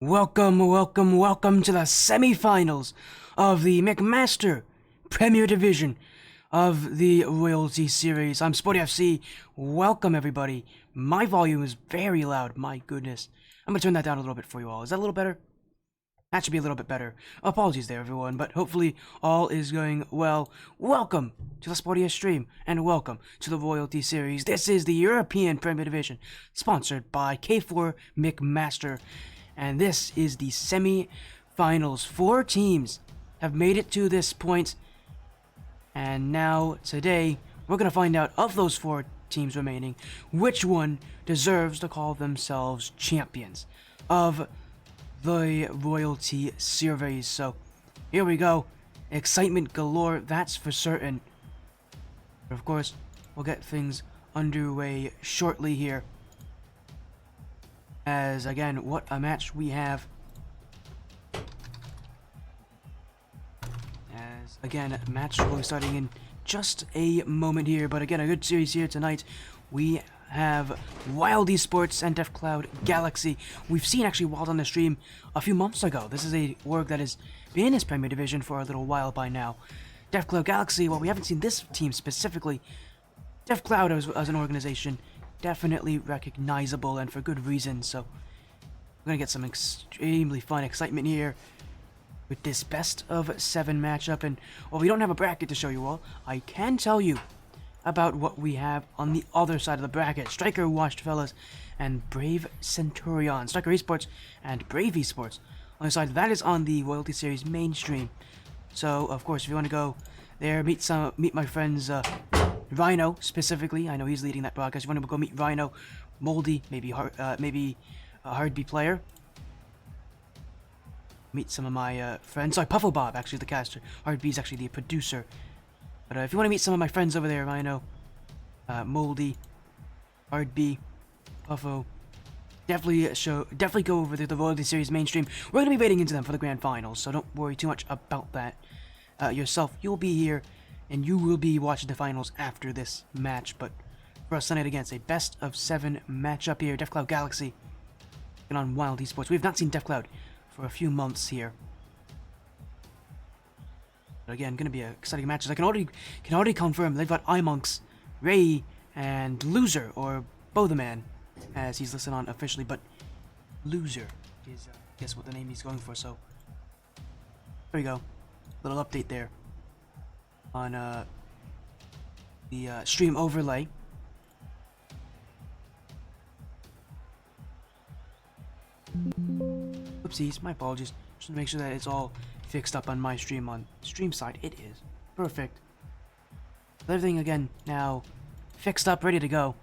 Welcome to the semifinals of the McMaster Premier Division of the Royalty Series. I'm Sporty FC. Welcome, everybody. My volume is very loud, my goodness. I'm gonna turn that down a little bit for you all. Is that a little better? That should be a little bit better. Apologies there, everyone, but hopefully all is going well. Welcome to the Sporty F stream, and welcome to the Royalty Series. This is the European Premier Division, sponsored by K4 McMaster. And this is the semi-finals. 4 teams have made it to this point. And now, today, we're going to find out of those 4 teams remaining, which one deserves to call themselves champions of the Royalty Series. So, here we go. Excitement galore, that's for certain. But of course, we'll get things underway shortly here. As, again, what a match we have. As, again, match will be starting in just a moment here. But again, a good series here tonight. We have Wild ESPORTS and DefCloud Galaxy. We've seen actually Wild on the stream a few months ago. This is a org that has been in this Premier Division for a little while by now. DefCloud Galaxy, well, we haven't seen this team specifically. DefCloud as an organization, definitely recognizable, and for good reason. So we're gonna get some extremely fun excitement here with this best of 7 matchup. And while we don't have a bracket to show you all, I can tell you about what we have on the other side of the bracket. Striker Washed Fellas and Brave Centurion. Striker Esports and Brave Esports on the side that is on the Royalty Series mainstream. So of course, if you want to go there, meet my friends Rhino specifically. I know he's leading that broadcast. You want to go meet Rhino, Moldy, maybe a Hardby player. Meet some of my friends. Sorry, Puffo Bob, actually the caster. Hardby's actually the producer. But if you want to meet some of my friends over there, Rhino, Moldy, Hardby, Puffo, definitely go over to the Royalty Series mainstream. We're gonna be waiting into them for the grand finals, so don't worry too much about that yourself. You'll be here, and you will be watching the finals after this match. But for us tonight, again, it's a best of 7 matchup here. DefCloud Galaxy and on Wild ESPORTS. We have not seen DefCloud for a few months here. But again, gonna be exciting matches. I can already confirm they've got iMonks, Ray, and Loser, or Botheman, as he's listed on officially. But Loser is I guess what the name he's going for. So there we go. Little update there on the stream overlay. Oopsies, my apologies. Just to make sure that it's all fixed up on my stream on stream side. It is perfect. Everything again now fixed up, ready to go.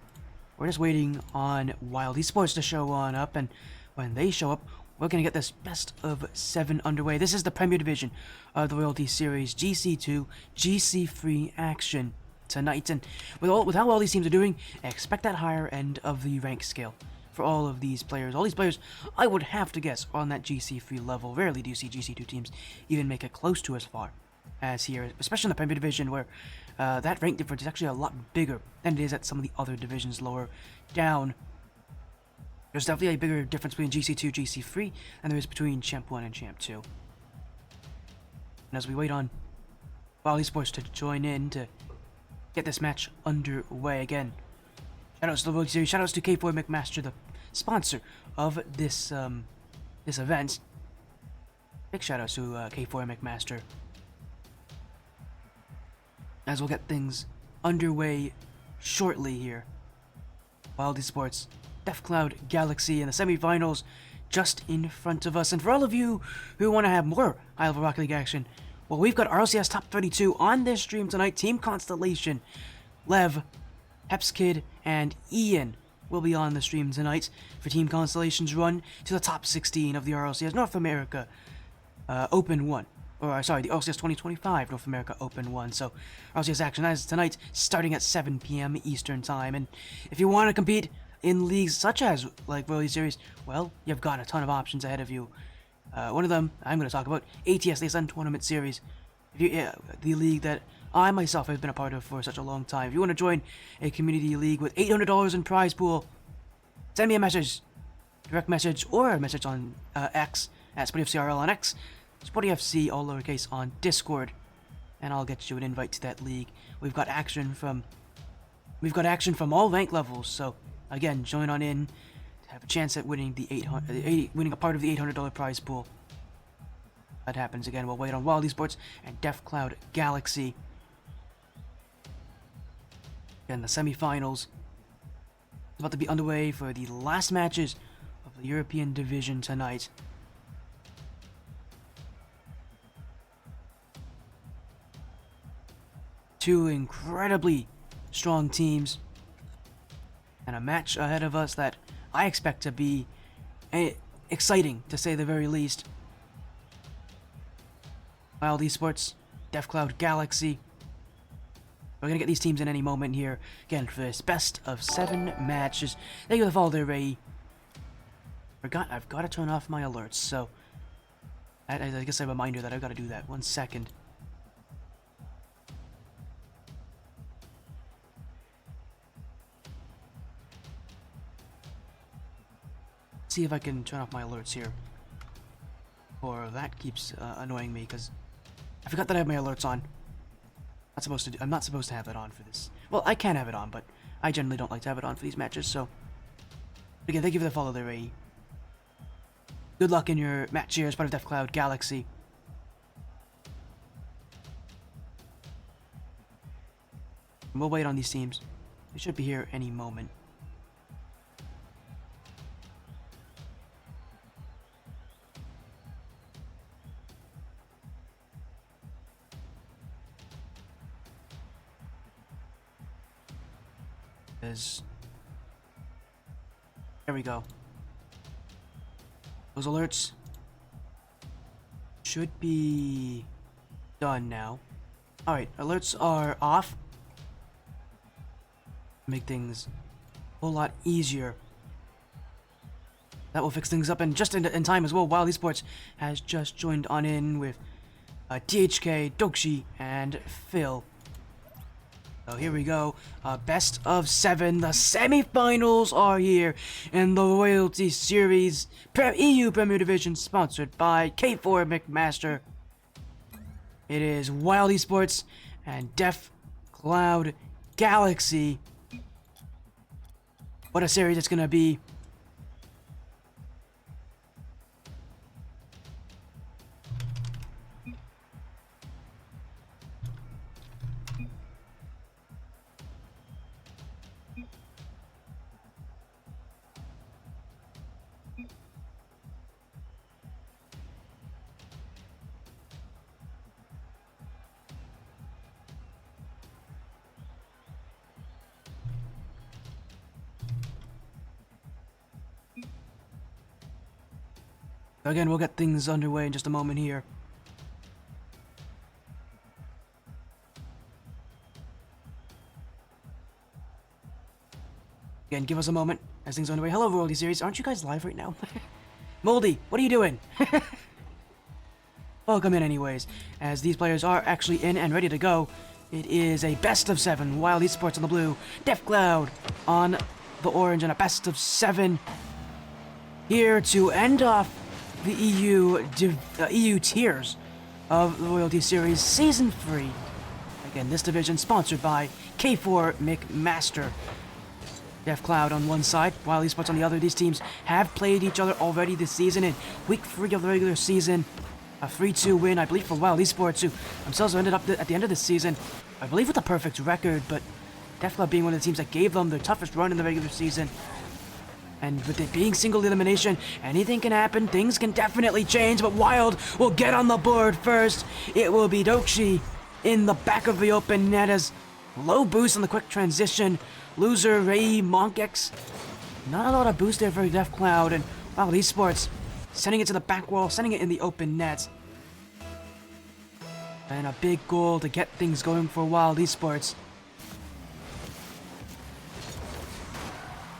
We're just waiting on Wild ESPORTS to show on up, and when they show up, we're gonna get this best of 7 underway. This is the Premier Division of the Royalty Series, GC2, GC3 action tonight. And with how all these teams are doing, expect that higher end of the rank scale for all of these players. All these players, I would have to guess, are on that GC3 level. Rarely do you see GC2 teams even make it close to as far as here, especially in the Premier Division, where that rank difference is actually a lot bigger than it is at some of the other divisions lower down. There's definitely a bigger difference between GC2, GC3, than there is between Champ 1 and Champ 2. And as we wait on Wild ESPORTS to join in to get this match underway again, shoutouts to the Royalty Series, shoutouts to K4 McMaster, the sponsor of this this event. Big shoutouts to K4 McMaster. As we'll get things underway shortly here. Wild ESPORTS, DefCloud Galaxy in the semifinals just in front of us. And for all of you who want to have more high-level Rocket League action, well, we've got RLCS Top 32 on this stream tonight. Team Constellation, Lev, Hepskid, and Ian will be on the stream tonight for Team Constellation's run to the top 16 of the RLCS North America Open 1. Or, sorry, the RLCS 2025 North America Open 1. So, RLCS action, that is tonight, starting at 7 p.m. Eastern Time. And if you want to compete in leagues such as, like, Royalty Series, well, you've got a ton of options ahead of you. One of them, I'm going to talk about, ATS, the Sun Tournament Series. The league that I myself have been a part of for such a long time. If you want to join a community league with $800 in prize pool, send me a message. direct message or a message on X at SportyFCRL on X, SportyFC all lowercase on Discord, and I'll get you an invite to that league. We've got action from all rank levels, so again, join on in to have a chance at winning winning a part of the $800 prize pool. That happens again. We'll wait on Wild Esports and Def Cloud Galaxy. Again, the semifinals about to be underway for the last matches of the European Division tonight. Two incredibly strong teams, and a match ahead of us that I expect to be exciting, to say the very least. Wild Esports, Def Cloud Galaxy. We're gonna get these teams in any moment here. Again, for this best of 7 matches. Thank you for the follow there, Ray. I've got to turn off my alerts, so I guess a reminder that I've got to do that. 1 second. See if I can turn off my alerts here. Or that keeps annoying me because I forgot that I have my alerts on. I'm not supposed to have it on for this. Well, I can have it on, but I generally don't like to have it on for these matches, so. Again, thank you for the follow there, Ray. Good luck in your match here as part of Def Cloud Galaxy. And we'll wait on these teams. They should be here any moment. There we go. Those alerts should be done now. Alright, alerts are off. Make things a whole lot easier. That will fix things up, and just in time as well. Wild Esports has just joined on in with THK, Dokshi, and Phil. So here we go, best of 7. The semifinals are here in the Royalty Series EU Premier Division, sponsored by K4 McMaster. It is Wild Esports and Def Cloud Galaxy. What a series it's gonna be. Again, we'll get things underway in just a moment here. Again, give us a moment as things are underway. Hello, Royalty Series. Aren't you guys live right now? Moldy, what are you doing? Welcome in anyways, as these players are actually in and ready to go. It is a best of 7. Wild Esports on the blue, Def Cloud on the orange, and a best of 7 here to end off the EU tiers of the Royalty Series Season 3. Again, this division sponsored by K4 McMaster. Def Cloud on one side, Wild Esports on the other. These teams have played each other already this season in week 3 of the regular season. A 3-2 win, I believe, for Wild Esports, who themselves ended up at the end of this season, I believe, with a perfect record, but Def Cloud being one of the teams that gave them their toughest run in the regular season. And with it being single elimination, anything can happen, things can definitely change, but Wild will get on the board first. It will be Dokshi in the back of the open net as low boost on the quick transition. Loser, Ray, Monkex. Not a lot of boost there for Def Cloud, and Wild Esports sending it to the back wall, sending it in the open net. And a big goal to get things going for Wild Esports.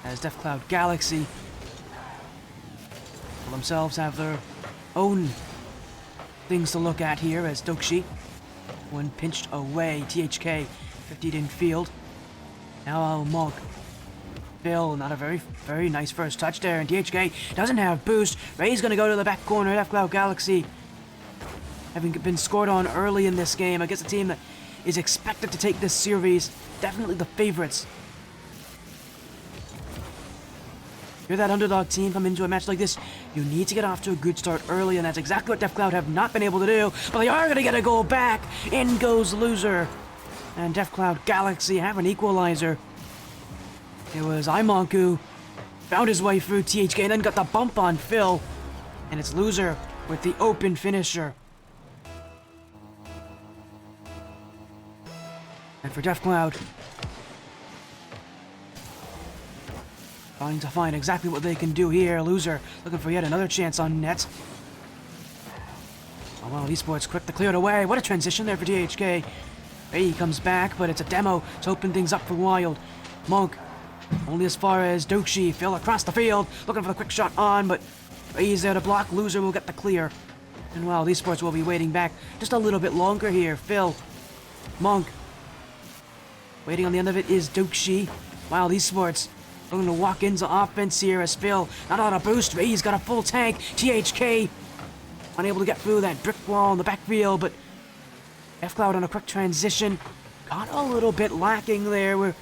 As Def Cloud Galaxy will themselves have their own things to look at here, as Dokshi, one pinched away, THK 50'd in field. Now Monk Phil, not a very nice first touch there, and THK doesn't have boost. Ray's gonna go to the back corner. F-Cloud Galaxy, having been scored on early in this game against a team that is expected to take this series, definitely the favorites. You're that underdog team come into a match like this, you need to get off to a good start early, and that's exactly what DefCloud have not been able to do, but they are going to get a goal back. In goes Loser, and DefCloud Galaxy have an equalizer. It was Imonku found his way through THK and then got the bump on Phil, and it's Loser with the open finisher. And for DefCloud, trying to find exactly what they can do here. Loser looking for yet another chance on net. Oh, well, eSports quick to clear it away. What a transition there for THK. He comes back, but it's a demo to open things up for Wild. Monk only as far as Dokshi. Phil across the field, looking for the quick shot on, but he's there to block. Loser will get the clear. And Wild eSports will be waiting back just a little bit longer here. Phil, Monk. Waiting on the end of it is Dokshi. Wild eSports going to walk into offense here as Phil, not on a boost. Ray's got a full tank. THK unable to get through that brick wall in the backfield, but F-Cloud on a quick transition got a little bit lacking there. We're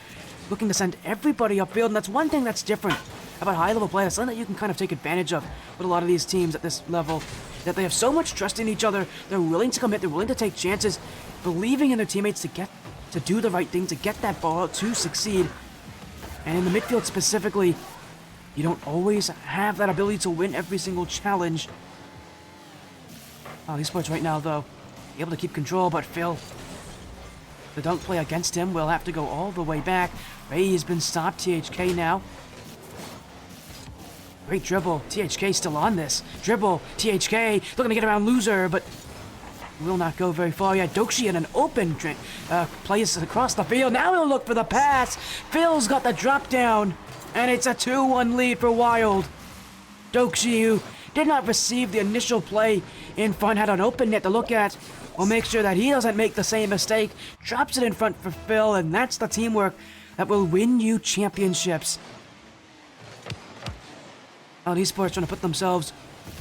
looking to send everybody upfield, and that's one thing that's different about high-level play. That's something that you can kind of take advantage of with a lot of these teams at this level, that they have so much trust in each other. They're willing to commit. They're willing to take chances, believing in their teammates to do the right thing, to get that ball out, to succeed. And in the midfield specifically, you don't always have that ability to win every single challenge. eSports right now, though, able to keep control, but Phil, the dunk play against him will have to go all the way back. Ray has been stopped. THK now. Great dribble. THK still on this. Dribble. THK looking to get around Loser, but will not go very far yet. Dokshi in an open plays across the field. Now he'll look for the pass. Phil's got the drop down, and it's a 2-1 lead for Wild. Dokshi, who did not receive the initial play in front, had an open net to look at. Will make sure that he doesn't make the same mistake. Drops it in front for Phil, and that's the teamwork that will win you championships. eSports trying to put themselves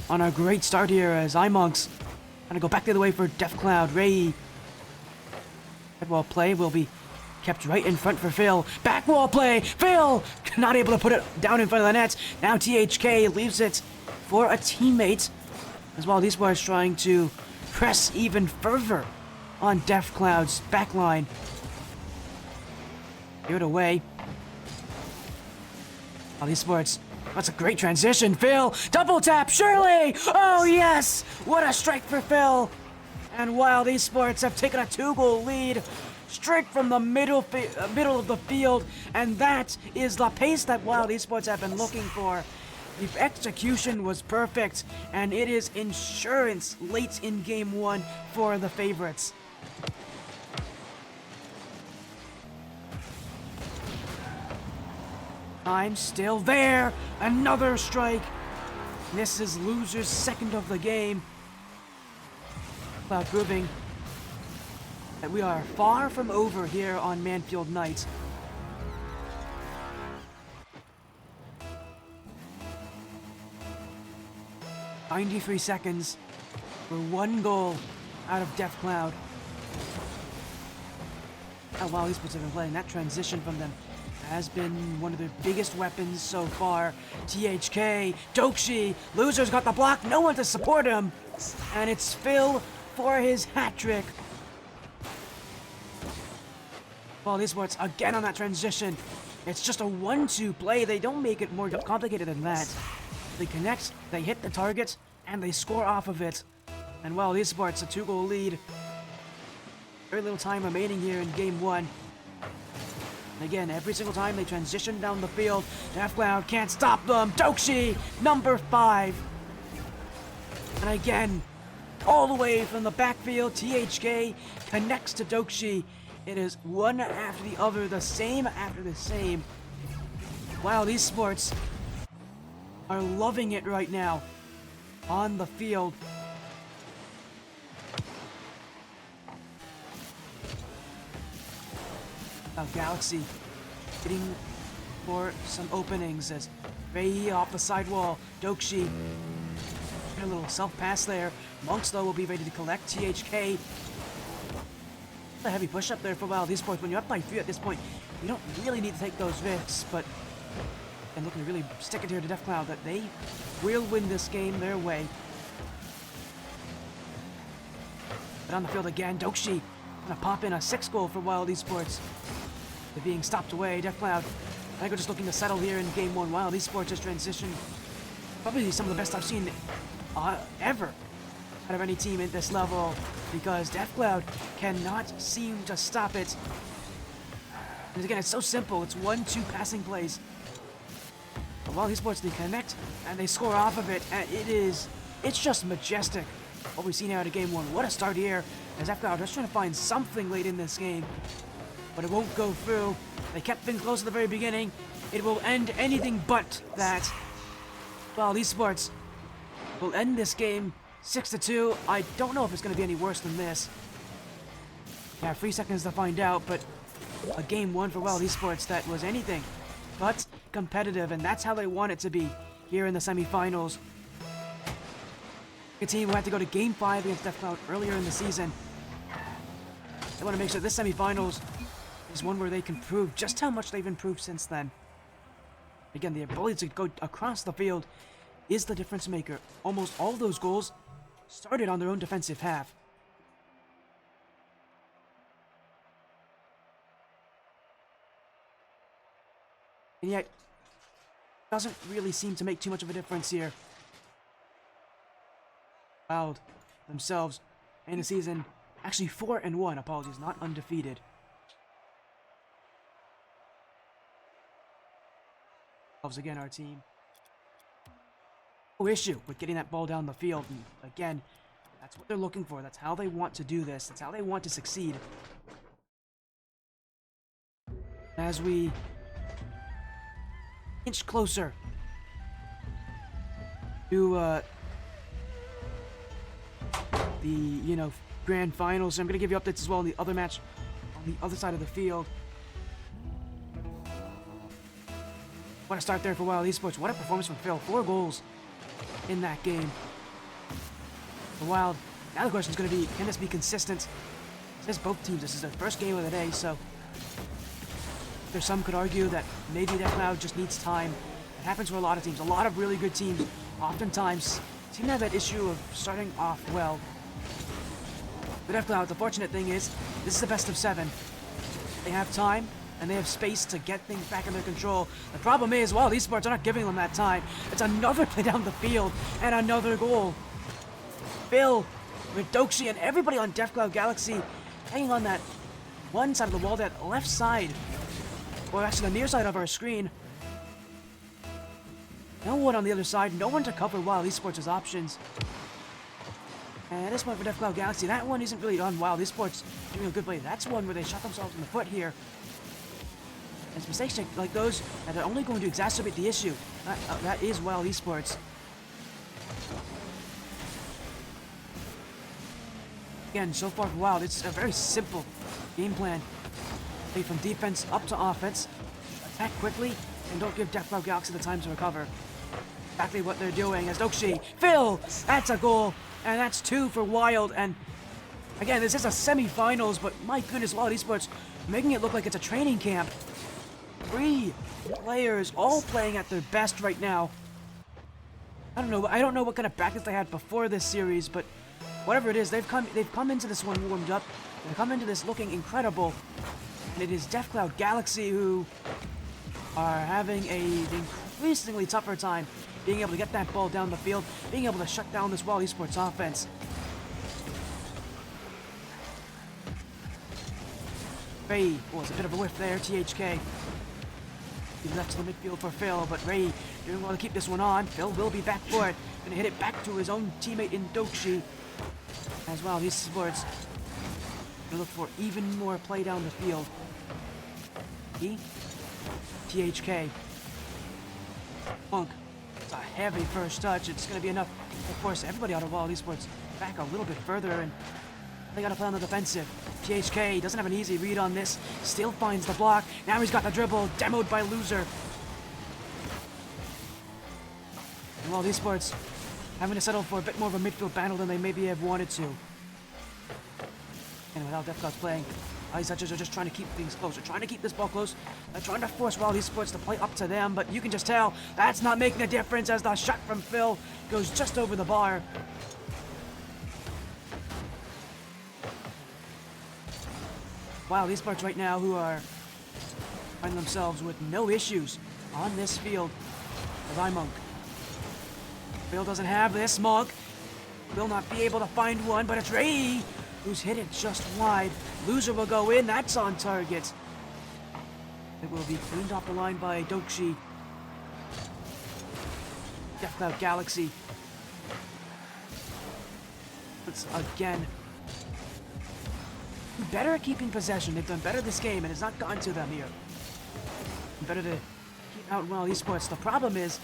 on a great start here as iMonks gonna go back the other way for DefCloud. Ray. Headwall play will be kept right in front for Phil. Backwall play. Phil not able to put it down in front of the net. Now THK leaves it for a teammate, as well. These boys trying to press even further on DefCloud's backline. Give it away. eSports. That's a great transition. Phil, double tap, surely! Oh, yes! What a strike for Phil! And Wild eSports have taken a 2-goal lead straight from the middle of the field, and that is the pace that Wild eSports have been looking for. The execution was perfect, and it is insurance late in Game 1 for the favorites. I'm still there. Another strike. This is Loser's second of the game. Cloud proving that we are far from over here on Manfield Night. "93 seconds for 1 goal out of DefCloud." How well these players have been playing. That transition from them has been one of their biggest weapons so far. THK, Dokshi, Loser's got the block, no one to support him, and it's Phil for his hat trick. Well, eSports again on that transition. It's just a 1-2 play. They don't make it more complicated than that. They connect, they hit the target, and they score off of it. And well, eSports a 2-goal lead. Very little time remaining here in Game 1. And again, every single time they transition down the field, DefCloud can't stop them. Dokshi, number 5. And again, all the way from the backfield, THK connects to Dokshi. It is one after the other, the same after the same. Wow, these sports are loving it right now on the field. Galaxy getting for some openings as Ray off the sidewall. Dokshi. A little self-pass there. Monks, though, will be ready to collect. THK. A heavy push-up there for Wild Esports. When you're up by 3 at this point, you don't really need to take those risks, but... And looking to really stick it here to DeathCloud that they will win this game their way. But on the field again, Dokshi gonna pop in a 6 goal for Wild Esports. They're being stopped away. DeathCloud, I think we're just looking to settle here in Game 1. Wild Esports has transitioned. Probably some of the best I've seen ever out of any team at this level, because DeathCloud cannot seem to stop it. And again, it's so simple. It's 1-2 passing plays. But Wild Esports, they connect and they score off of it, and it's just majestic what we've seen out of Game 1. What a start here, as DeathCloud just trying to find something late in this game, but it won't go through. They kept things close at the very beginning. It will end anything but that. Wild Esports will end this game 6-2. I don't know if it's going to be any worse than this. Yeah, 3 seconds to find out, but a Game 1 for Wild Esports that was anything but competitive, and that's how they want it to be here in the semifinals. A team who had to go to Game 5 against DeathCloud earlier in the season. They want to make sure this semifinals is one where they can prove just how much they've improved since then. Again, the ability to go across the field is the difference maker. Almost all of those goals started on their own defensive half. And yet, doesn't really seem to make too much of a difference here. Wild themselves in the season, actually 4-1, apologies, not undefeated. Again, our team. No issue with getting that ball down the field. And again, that's what they're looking for. That's how they want to do this. That's how they want to succeed. As we inch closer to the grand finals, I'm going to give you updates as well on the other match on the other side of the field. What a start there for Wild Esports. What a performance from Phil. 4 goals in that game. For Wild, now the question is going to be, can this be consistent? This is both teams. This is their first game of the day, so there's some could argue that maybe DeathCloud just needs time. It happens for a lot of teams. A lot of really good teams oftentimes seem to have that issue of starting off well. But DeathCloud, the fortunate thing is, this is the best of 7. They have time, and they have space to get things back in their control. The problem is, Wild Esports are not giving them that time. It's another play down the field, and another goal. Phil, with Dokshi, and everybody on DeathCloud Galaxy hanging on that one side of the wall, that left side, or actually the near side of our screen. No one on the other side, no one to cover Wild Esports' options. And this one for DeathCloud Galaxy, that one isn't really on Wild Esports doing a good play. That's one where they shot themselves in the foot here. It's mistakes like those that are only going to exacerbate the issue. That is Wild Esports. Again, so far for Wild, it's a very simple game plan. Play from defense up to offense. Attack quickly, and don't give DeathCloud Galaxy the time to recover. Exactly what they're doing as Dokshi. Phil! That's a goal! And that's 2 for Wild. And again, this is a semi-finals, but my goodness, Wild Esports making it look like it's a training camp. 3 players all playing at their best right now. I don't know what kind of practice they had before this series, but whatever it is, they've come into this one warmed up. They've come into this looking incredible. And it is DeathCloud Galaxy who are having an increasingly tougher time being able to get that ball down the field, being able to shut down this Wild Esports offense. Ray was a bit of a whiff there, THK. He left to the midfield for Phil, but Ray doing well to keep this one on. Phil will be back for it. Gonna hit it back to his own teammate in Dokshi. As well, Wild Esports gonna look for even more play down the field. THK. Monk. It's a heavy first touch. It's gonna be enough to force everybody out of Wild Esports back a little bit further, and they gotta play on the defensive. THK doesn't have an easy read on this. Still finds the block. Now he's got the dribble. Demoed by Loser. Well, esports having to settle for a bit more of a midfield battle than they maybe have wanted to. And without Def Cloud's playing, these judges are just trying to keep things close. They're trying to keep this ball close. They're trying to force Wild Esports to play up to them, but you can just tell that's not making a difference as the shot from Phil goes just over the bar. Wild Esports right now who are finding themselves with no issues on this field as iMonk. Phil doesn't have this. Monk will not be able to find one, but it's Ray who's hit it just wide. Loser will go in. That's on target. It will be cleaned off the line by Dokshi. Death Cloud Galaxy. It's again better at keeping possession. They've done better this game, and it's not gotten to them here. Better to keep out Wild Esports. The problem is,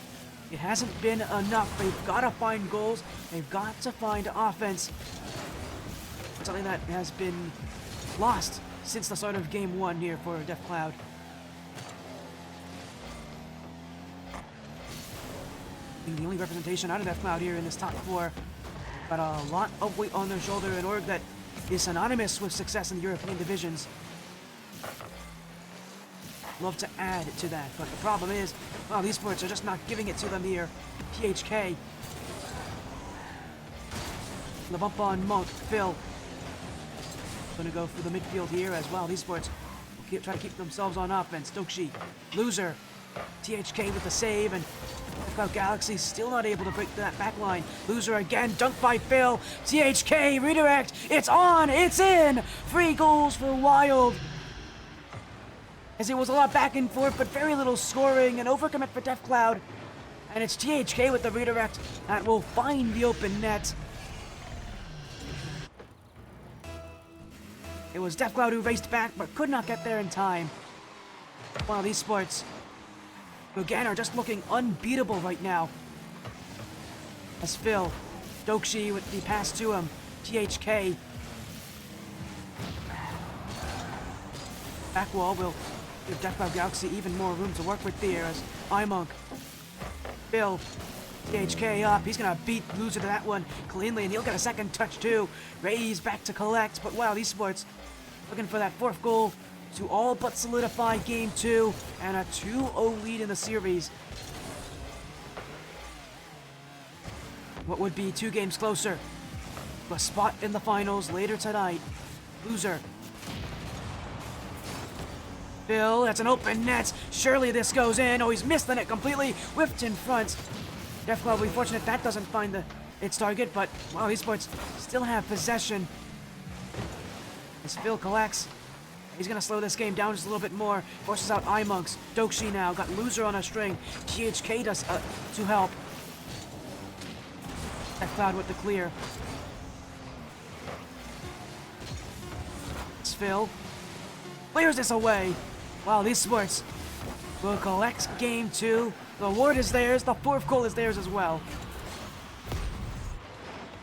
it hasn't been enough. They've got to find goals. They've got to find offense. Something that has been lost since the start of Game 1 here for Death Cloud. I think the only representation out of Death Cloud here in this top 4. Got a lot of weight on their shoulder, an org that is synonymous with success in the European divisions. Love to add to that, but the problem is, well, these sports are just not giving it to them here. PHK. The bump on Monk. Phil. Gonna go for the midfield here as well. These sports will try to keep themselves on offense. Dokshi. Loser. THK with the save, and Cloud Galaxy still not able to break that back line. Loser again, dunked by Phil. THK, redirect, it's on, it's in! 3 goals for Wild. As it was a lot back and forth, but very little scoring, and overcommit for Death Cloud. And it's THK with the redirect that will find the open net. It was Death Cloud who raced back, but could not get there in time. While these sports again are just looking unbeatable right now. As Phil, Dokshi with the pass to him, THK. Back wall will give Death Cloud Galaxy even more room to work with there as iMonk. Phil, THK up, he's gonna beat Loser to that one cleanly, and he'll get a second touch too. Ray's back to collect, but wow, esports looking for that 4th goal to all but solidify Game 2 and a 2-0 lead in the series. What would be 2 games closer to a spot in the finals later tonight. Loser. Phil, that's an open net. Surely this goes in. Oh, he's missed the net completely. Whipped in front. Death Cloud will be fortunate that doesn't find its target, but wow, esports still have possession. As Phil collects. He's going to slow this game down just a little bit more. Forces out iMonks. Dokshi now. Got Loser on a string. THK does to help. Death Cloud with the clear. It's Phil. Clears this away. Wow, these sports will collect Game 2. The award is theirs. The 4th goal is theirs as well.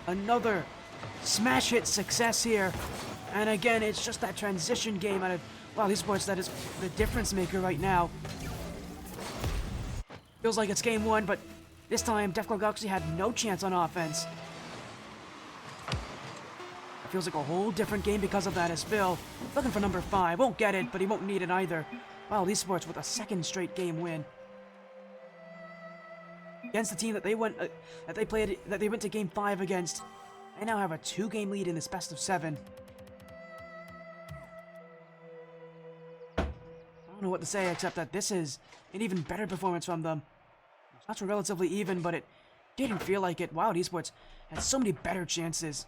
Another smash hit success here. And again, it's just that transition game out of Wild Esports that is the difference maker right now. Feels like it's Game 1, but this time Death Cloud Galaxy had no chance on offense. It feels like a whole different game because of that as Phil looking for number 5. Won't get it, but he won't need it either. Wild Esports with a 2nd straight game win. Against the team that they went to Game 5 against. They now have a 2-game lead in this best of 7. I don't know what to say except that this is an even better performance from them. It's not so relatively even, but it didn't feel like it. Wild Esports had so many better chances.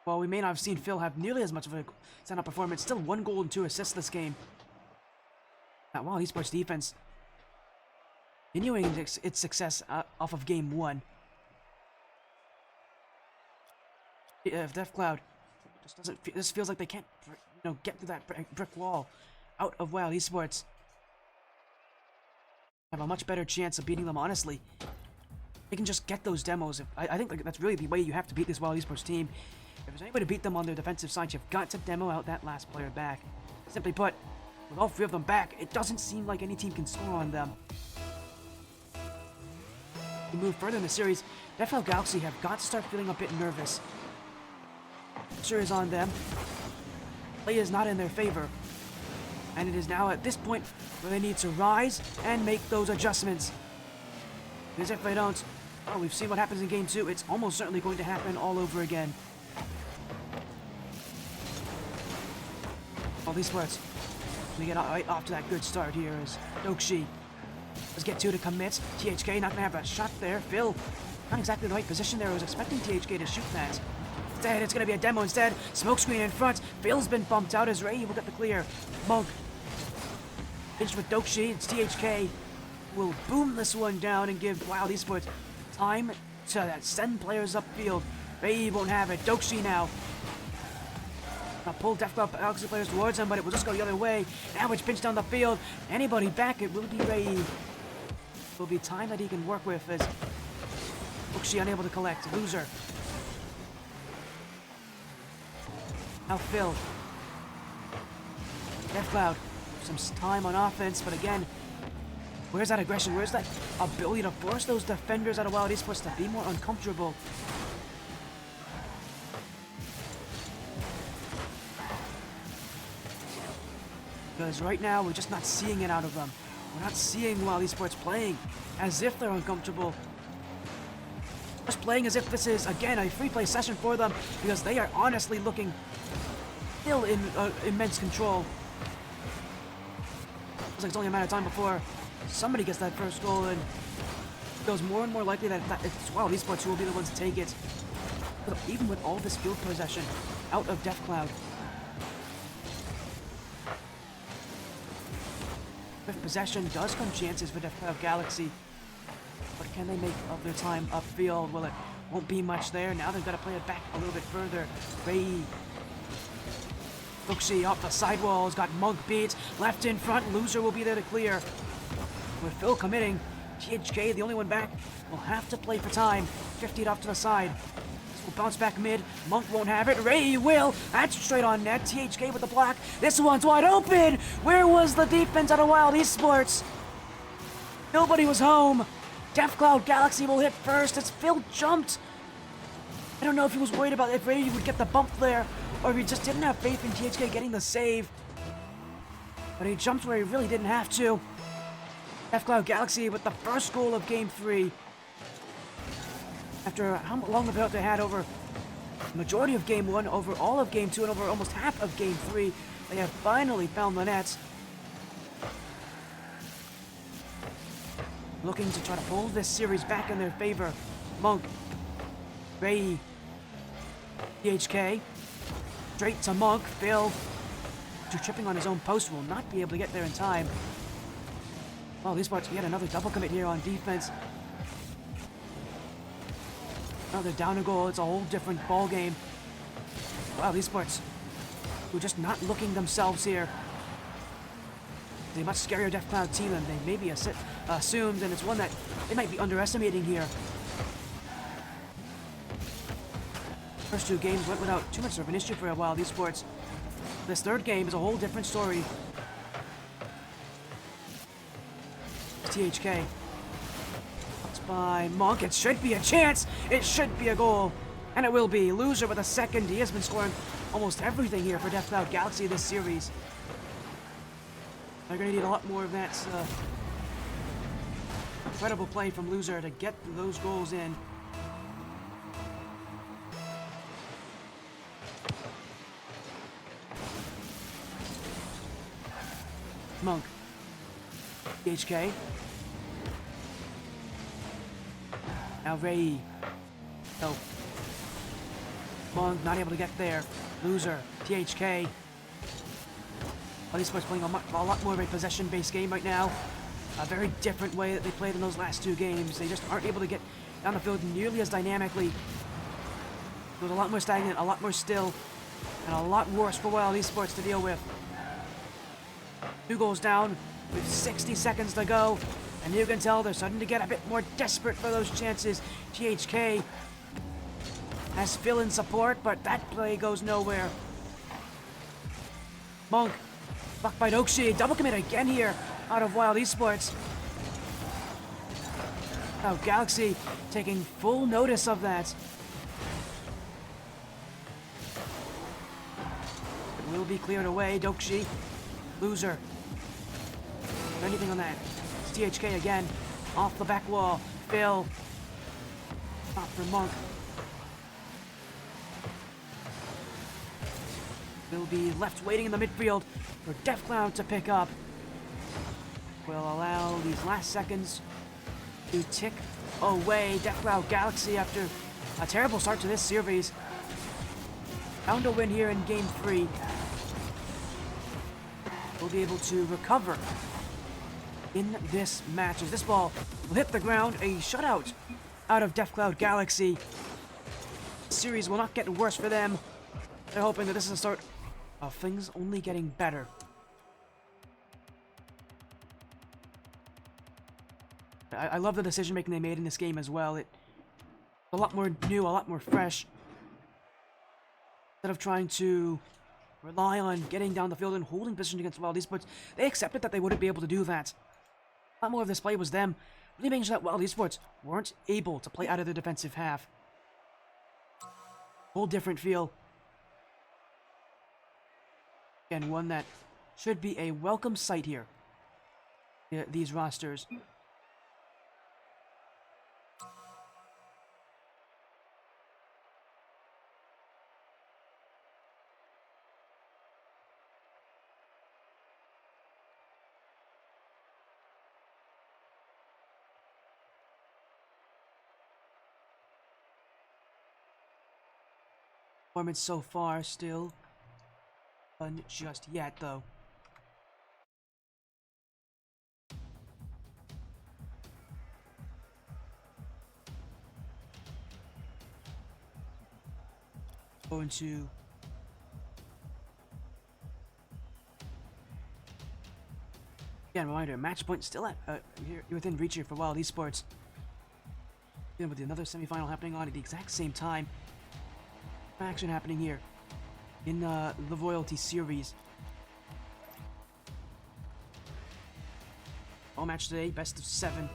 While we may not have seen Phil have nearly as much of a stand-up performance, still 1 goal and 2 assists this game. That Wild Esports defense continuing its success off of Game 1. If Death Cloud just doesn't. This feels like they can't, get through that brick wall out of Wild Esports. Have a much better chance of beating them. Honestly, they can just get those demos. I think that's really the way you have to beat this Wild Esports team. If there's any way to beat them on their defensive side, you've got to demo out that last player back. Simply put, With all three of them back, it doesn't seem like any team can score on them. We move further in the series. DefCloud Galaxy have got to start feeling a bit nervous. Pressure is on them. Play is not in their favor. And it is now at this point where they need to rise and make those adjustments. Because if they don't, well, we've seen what happens in Game 2. It's almost certainly going to happen all over again. All these sports. We get right off to that good start here as Dokshi. Let's get 2 to commit. THK not going to have a shot there. Phil, not exactly the right position there. I was expecting THK to shoot that. Instead, it's going to be a demo instead. Smokescreen in front. Phil's been bumped out as Ray will get the clear. Monk. Pinched with Dokshi. It's THK. Will boom this one down and give Wild Esports time to send players upfield. Ray won't have it. Dokshi now. Now pull DefCloud Galaxy players towards him, but it will just go the other way. Now it's pinched down the field. Anybody back, it will be Ray. It will be time that he can work with as Dokshi unable to collect. Loser. Now Phil. DefCloud. Some time on offense, but again, where's that aggression? Where's that ability to force those defenders out of Wild Esports to be more uncomfortable? Because right now, we're just not seeing it out of them. We're not seeing Wild Esports playing as if they're uncomfortable. Just playing as if this is, again, a free play session for them because they are honestly looking still in immense control. Looks like it's only a matter of time before somebody gets that first goal, and it goes more and more likely that it's Wild Esports who will be the ones to take it. But even with all this field possession out of DefCloud, with possession does come chances for DefCloud Galaxy. But can they make of their time upfield? Well, it won't be much there. Now they've got to play it back a little bit further. Ray. Dokshi off the sidewalls, got Monk beat. Left in front, Loser will be there to clear. With Phil committing, THK, the only one back, will have to play for time. 50 off to the side. This will bounce back mid. Monk won't have it. Ray will. That's straight on net. THK with the block. This one's wide open. Where was the defense out of Wild Esports? Nobody was home. DefCloud Galaxy will hit first as Phil jumped. I don't know if he was worried about if Ray would get the bump there, or if he just didn't have faith in THK getting the save. But he jumped where he really didn't have to. DefCloud Galaxy with the first goal of Game 3. After how long of a they had over the majority of Game 1, over all of Game 2, and over almost half of Game 3, they have finally found the net. Looking to try to pull this series back in their favor. Monk. Ray. THK. Straight to Monk. Phil. Tripping on his own post, will not be able to get there in time. Well, these parts, yet another double commit here on defense. Now they're down a goal. It's a whole different ball game. Wow, these parts who are just not looking themselves here. They're a much scarier DefCloud team than they maybe assumed, and it's one that they might be underestimating here. First 2 games went without too much of an issue for Wild Esports. This third game is a whole different story. THK. It's by Monk. It should be a chance. It should be a goal. And it will be. Loser with a second. He has been scoring almost everything here for DefCloud Galaxy this series. They're going to need a lot more of that incredible play from Loser to get those goals in. Monk. THK. Now Ray. No. Monk not able to get there. Loser. THK. Well, these players playing a lot more of a possession-based game right now. A very different way that they played in those last 2 games. They just aren't able to get down the field nearly as dynamically. It was a lot more stagnant, a lot more still, and a lot worse for Wild Esports to deal with. 2 goals down with 60 seconds to go, and you can tell they're starting to get a bit more desperate for those chances. THK has Phil in support, but that play goes nowhere. Monk Blocked by Dokshi. Double commit again here out of Wild Esports. Now Galaxy taking full notice of that. It will be cleared away. Dokshi. Loser. Anything on that? It's THK again. Off the back wall. Phil. Not for Monk. Will be left waiting in the midfield for DefCloud to pick up. Will allow these last seconds to tick away. DefCloud Galaxy, after a terrible start to this series, found a win here in Game 3. Will be able to recover in this match as this ball will hit the ground. A shutout out of DefCloud Galaxy. The series will not get worse for them. They're hoping that this is a start of things only getting better. I love the decision making they made in this game as well. It's a lot more new, a lot more fresh. Instead of trying to rely on getting down the field and holding position against Wild Esports, they accepted that they wouldn't be able to do that. A lot more of this play was them really making sure that Wild Esports weren't able to play out of their defensive half. Whole different feel. Again, one that should be a welcome sight here. These rosters. Performance so far still done just yet, though. Going to again, reminder, match point still at here within reach here for Wild Esports. Then with another semifinal happening on at the exact same time. Action happening here in the Royalty Series. All match today, best of 7.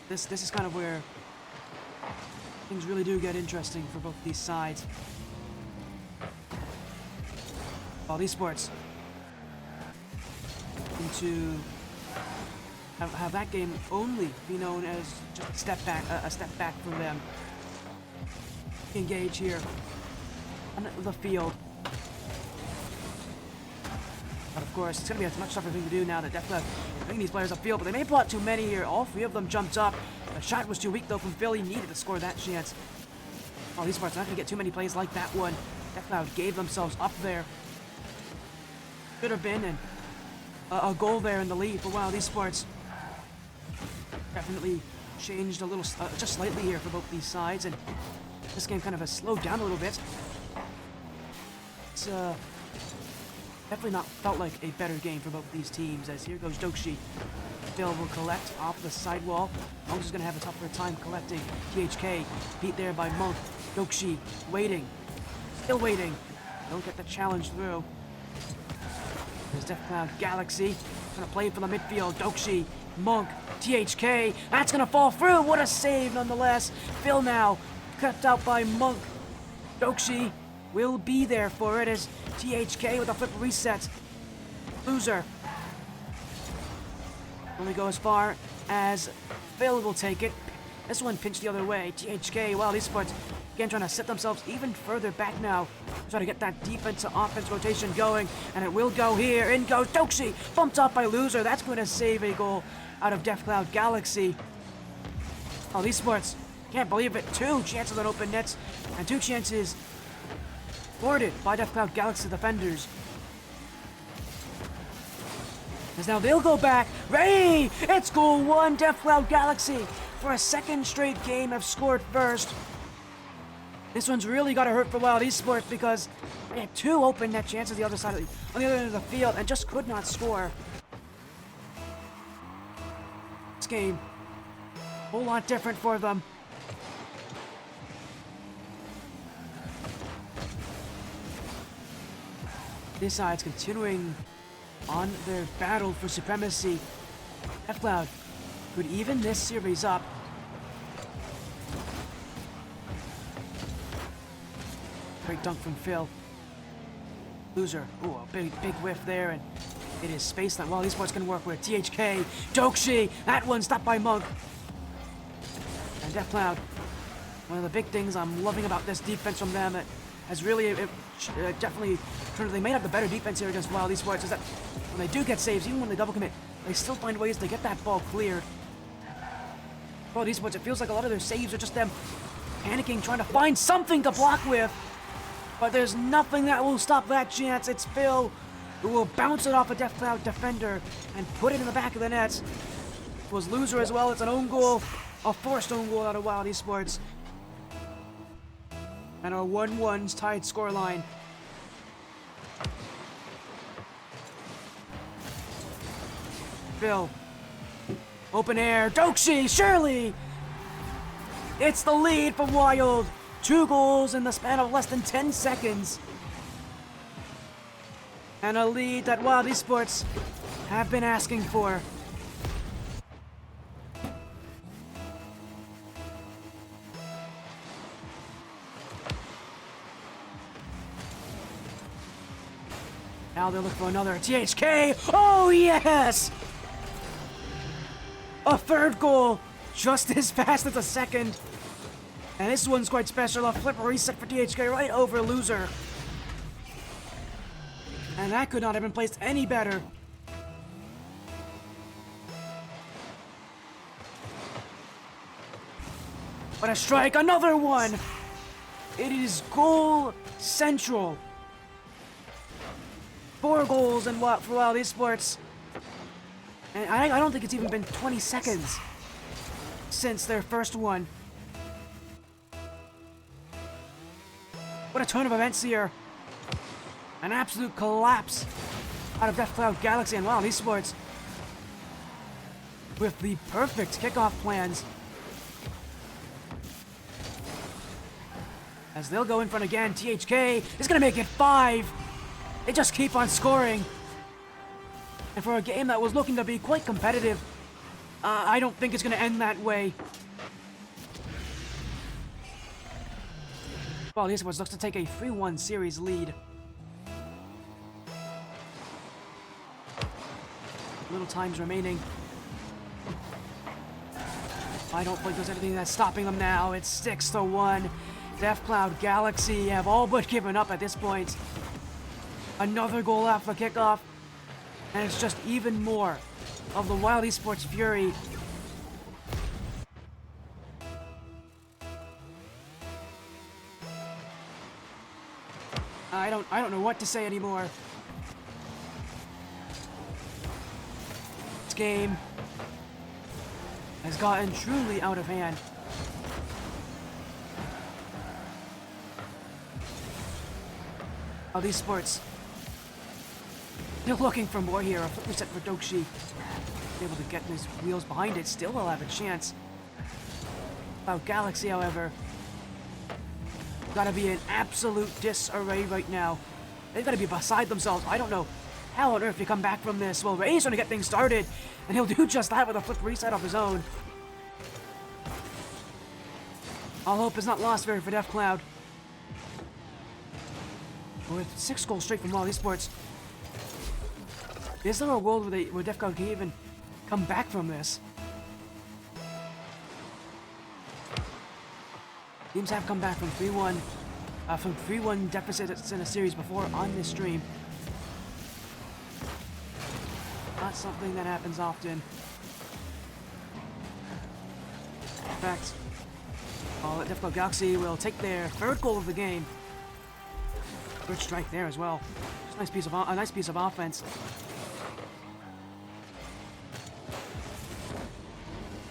This is kind of where things really do get interesting for both these sides. Wild Esports into have that game only be known as just a step back from them. Engage here on the field. But of course, it's going to be a much tougher thing to do now that DefCloud is bringing these players upfield, but they may pull out too many here. All 3 of them jumped up. The shot was too weak though from Philly. Needed to score that chance. Oh, these parts not going to get too many plays like that one. DefCloud gave themselves up there. Could have been a goal there in the lead for Wild Esports. Definitely changed a little, just slightly here for both these sides, and this game kind of has slowed down a little bit. It's definitely not felt like a better game for both these teams, as here goes Dokshi. Phil will collect off the sidewall. Monk's is going to have a tougher time collecting. THK beat there by Monk. Dokshi waiting, still waiting. Don't get the challenge through. There's DefCloud Galaxy. Gonna play for the midfield. Dokshi, Monk, THK. That's gonna fall through. What a save nonetheless. Phil now kept out by Monk. Dokshi will be there for it as THK with a flip reset. Loser. Only go as far as Phil will take it. This one pinched the other way. THK, Wild Esports, again trying to set themselves even further back now. Try to get that defense to offense rotation going, and it will go here. In goes Dokshi, bumped off by Loser. That's going to save a goal out of DefCloud Galaxy. Wild Esports, can't believe it. 2 chances on open nets, and 2 chances thwarted by DefCloud Galaxy defenders. As now they'll go back. Ray! It's goal 1, DefCloud Galaxy. For a second straight game have scored first. This one's really got to hurt for Wild Esports because they had 2 open net chances on the other end of the field and just could not score. This game, a whole lot different for them. This side's continuing on their battle for supremacy. F-Cloud could even this series up. Great dunk from Phil. Loser. Ooh, a big whiff there, and it is space that Wild Esports can work with. THK, Dokshi, that one stopped by Monk. And F-Cloud. One of the big things I'm loving about this defense from them, it has really, definitely, they may have the better defense here against Wild Esports, is that when they do get saves, even when they double commit, they still find ways to get that ball cleared. Wild Esports, it feels like a lot of their saves are just them panicking, trying to find something to block with. But there's nothing that will stop that chance. It's Phil who will bounce it off a F-Cloud defender and put it in the back of the net. It was Loser as well. It's an own goal, a forced own goal out of Wild Esports. And our 1-1's tied scoreline. Phil. Open air. Dokshi, Shirley. It's the lead for Wild. 2 goals in the span of less than 10 seconds. And a lead that Wild Esports have been asking for. Now they'll look for another. THK! Oh, yes! A 3rd goal, just as fast as a 2nd. And this one's quite special. A flip reset for THK right over Loser. And that could not have been placed any better. What a strike, another one! It is goal central. 4 goals for Wild Esports. And I don't think it's even been 20 seconds since their first one. What a turn of events here. An absolute collapse out of F-Cloud Galaxy and Wild Esports with the perfect kickoff plans. As they'll go in front again, THK is going to make it 5. They just keep on scoring. And for a game that was looking to be quite competitive, I don't think it's going to end that way. Wild Esports looks to take a 3-1 series lead. Little times remaining. I don't think there's anything that's stopping them now. It's 6-1. F-Cloud Galaxy have all but given up at this point. Another goal after kickoff. And it's just even more of the Wild Esports fury. I don't know what to say anymore. This game has gotten truly out of hand. Wild Esports, they're looking for more here. A flip reset for Dokshi. Able to get his wheels behind it. Still will have a chance. About Galaxy, however, gotta be in absolute disarray right now. They've gotta be beside themselves. I don't know how on earth you come back from this. Well, Ray's gonna get things started, and he'll do just that with a flip reset of his own. All hope is not lost for F-Cloud. With 6 goals straight from Wild Esports. Is there a world where F-Cloud can even come back from this? Teams have come back from 3-1 deficits in a series before on this stream. Not something that happens often. In fact, F-Cloud Galaxy will take their 3rd goal of the game. 3rd strike there as well. Just a nice piece of offense.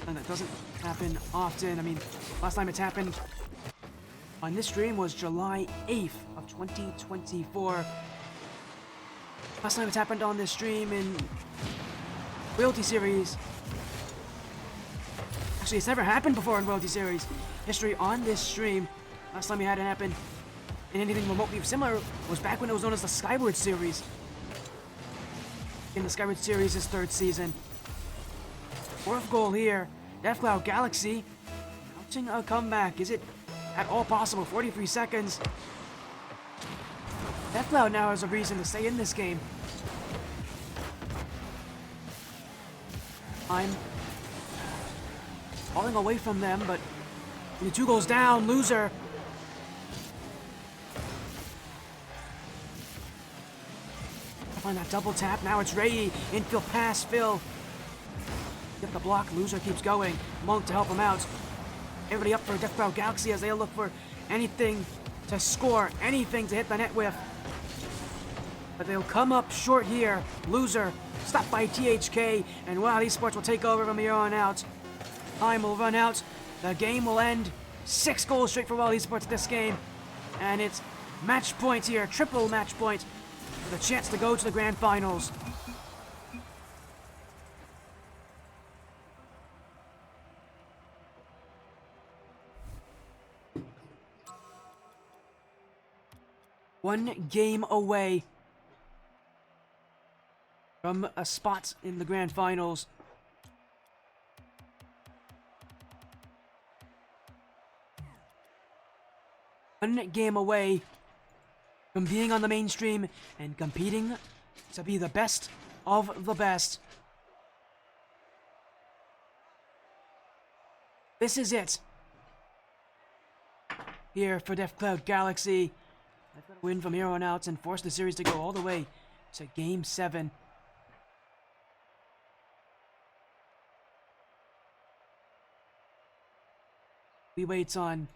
And that doesn't happen often. I mean, last time it's happened on this stream was July 8th of 2024. Last time it's happened on this stream in Royalty Series. Actually, it's never happened before in Royalty Series history on this stream. Last time we had it happen in anything remotely similar was back when it was known as the Skyward Series. In the Skyward Series' third season. Fourth goal here. Deathcloud Galaxy mounting a comeback. Is it at all possible? 43 seconds. Deathcloud now has a reason to stay in this game. I'm falling away from them, but only 2 goals down. Loser. Find that double tap. Now it's Ray. Infield pass. Phil. Get the block. Loser keeps going. Monk to help him out. Everybody up for Deathcloud Galaxy as they look for anything to score, anything to hit the net with. But they'll come up short here. Loser stopped by THK, and Wild Esports will take over from here on out. Time will run out. The game will end. 6 goals straight for Wild Esports this game. And it's match point here. Triple match point for the chance to go to the grand finals. One game away from a spot in the grand finals. One game away from being on the mainstream and competing to be the best of the best. This is it. Here for Deathcloud Galaxy. They've got to win from here on out and force the series to go all the way to Game 7. We wait on